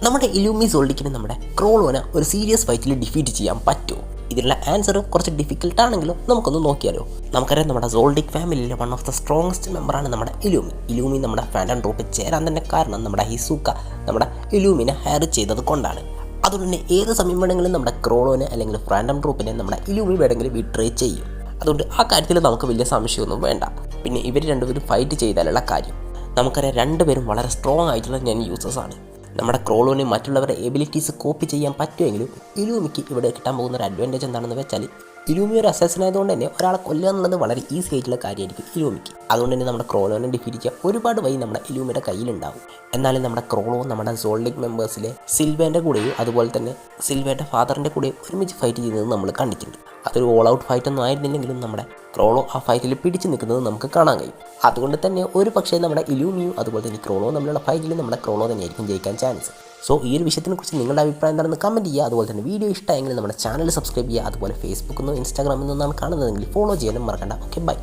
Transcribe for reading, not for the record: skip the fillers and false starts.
നമ്മുടെ ഇലൂമി സോൾഡിക്കിന് നമ്മുടെ ക്രോളോനെ ഒരു സീരിയസ് ഫൈറ്റിൽ ഡിഫീറ്റ് ചെയ്യാൻ പറ്റുമോ? ഇതിനുള്ള ആൻസർ കുറച്ച് ഡിഫിക്കൽട്ട് ആണെങ്കിലും നമുക്കൊന്ന് നോക്കിയാലോ. നമുക്കറിയാം നമ്മുടെ സോൾഡിക് ഫാമിലിയിലെ വൺ ഓഫ് ദ സ്ട്രോങ്സ്റ്റ് മെമ്പറാണ് നമ്മുടെ ഇലൂമി നമ്മുടെ ഫാൻറ്റം ട്രൂപ്പിൽ ചേരാൻ തന്നെ കാരണം നമ്മുടെ ഹിസൂക്ക നമ്മുടെ ഇലൂമിനെ ഹയർ ചെയ്തത് കൊണ്ടാണ്. അതുകൊണ്ട് തന്നെ ഏത് സമയം വേണമെങ്കിലും നമ്മുടെ ക്രോളോനെ അല്ലെങ്കിൽ ഫാൻറ്റം ട്രൂപ്പിനെ നമ്മുടെ ഇലൂമി വേണമെങ്കിലും ബിട്രേ ചെയ്യും. അതുകൊണ്ട് ആ കാര്യത്തിൽ നമുക്ക് വലിയ സംശയമൊന്നും വേണ്ട. പിന്നെ ഇവർ രണ്ടുപേരും ഫൈറ്റ് ചെയ്താലുള്ള കാര്യം നമുക്കറിയാം, രണ്ടുപേരും വളരെ സ്ട്രോങ് ആയിട്ടുള്ള യൂസേഴ്സാണ്. നമ്മുടെ ക്രോളോന് മറ്റുള്ളവരുടെ എബിലിറ്റീസ് കോപ്പി ചെയ്യാൻ പറ്റുമെങ്കിലും ഇലൂമിക്ക് ഇവിടെ കിട്ടാൻ പോകുന്ന ഒരു അഡ്വാൻറ്റേജ് എന്താണെന്ന് വെച്ചാൽ, ഇലൂമി ഒരു അസസിൻ ആയതുകൊണ്ട് തന്നെ ഒരാളെ കൊല്ലുക എന്നുള്ളത് വളരെ ഈസി ആയിട്ടുള്ള കാര്യമായിരിക്കും ഇലൂമിക്ക്. അതുകൊണ്ട് തന്നെ നമ്മുടെ ക്രോളോനെ ഡിഫീറ്റ് ചെയ്യാൻ ഒരുപാട് വഴി നമ്മുടെ ഇലൂമിയുടെ കയ്യിലുണ്ടാവും. എന്നാലും നമ്മുടെ ക്രോളോ നമ്മുടെ സോൾഡിക് മെമ്പേഴ്സിലെ സിൽവേൻ്റെ കൂടെയും അതുപോലെ തന്നെ സിൽവേൻ്റെ ഫാദറിൻ്റെ കൂടെയും ഒരുമിച്ച് ഫൈറ്റ് ചെയ്യുന്നത് നമ്മൾ കണ്ടിട്ടുണ്ട്. അതൊരു ഓൾ ഔട്ട് ഫൈറ്റ് ഒന്നും ആയിരുന്നില്ലെങ്കിലും നമ്മുടെ ക്രോളോ ആ ഫൈറ്റിൽ പിടിച്ച് നിൽക്കുന്നത് നമുക്ക് കാണാൻ കഴിയും. അതുകൊണ്ട് തന്നെ ഒരു പക്ഷേ നമ്മുടെ ഇലൂമിയും അതുപോലെ തന്നെ ക്രോളോ തമ്മിലുള്ള ഫൈറ്റിൽ നമ്മുടെ ക്രോളോ തന്നെയായിരിക്കും ജയിക്കാൻ ചാൻസ്. സോ ഈ ഒരു വിഷയത്തിനെക്കുറിച്ച് നിങ്ങളുടെ അഭിപ്രായം എന്താണെന്ന് കമൻറ്റ് ചെയ്യുക. അതുപോലെ തന്നെ വീഡിയോ ഇഷ്ടമായെങ്കിൽ നമ്മുടെ ചാനൽ സബ്സ്ക്രൈബ് ചെയ്യുക. അതുപോലെ ഫേസ്ബുക്കിൽ നിന്നോ ഇൻസ്റ്റാഗ്രാമിൽ നിന്നാണ് കാണുന്നതെങ്കിൽ ഫോളോ ചെയ്യാനും മറക്കണ്ട. Okay, by.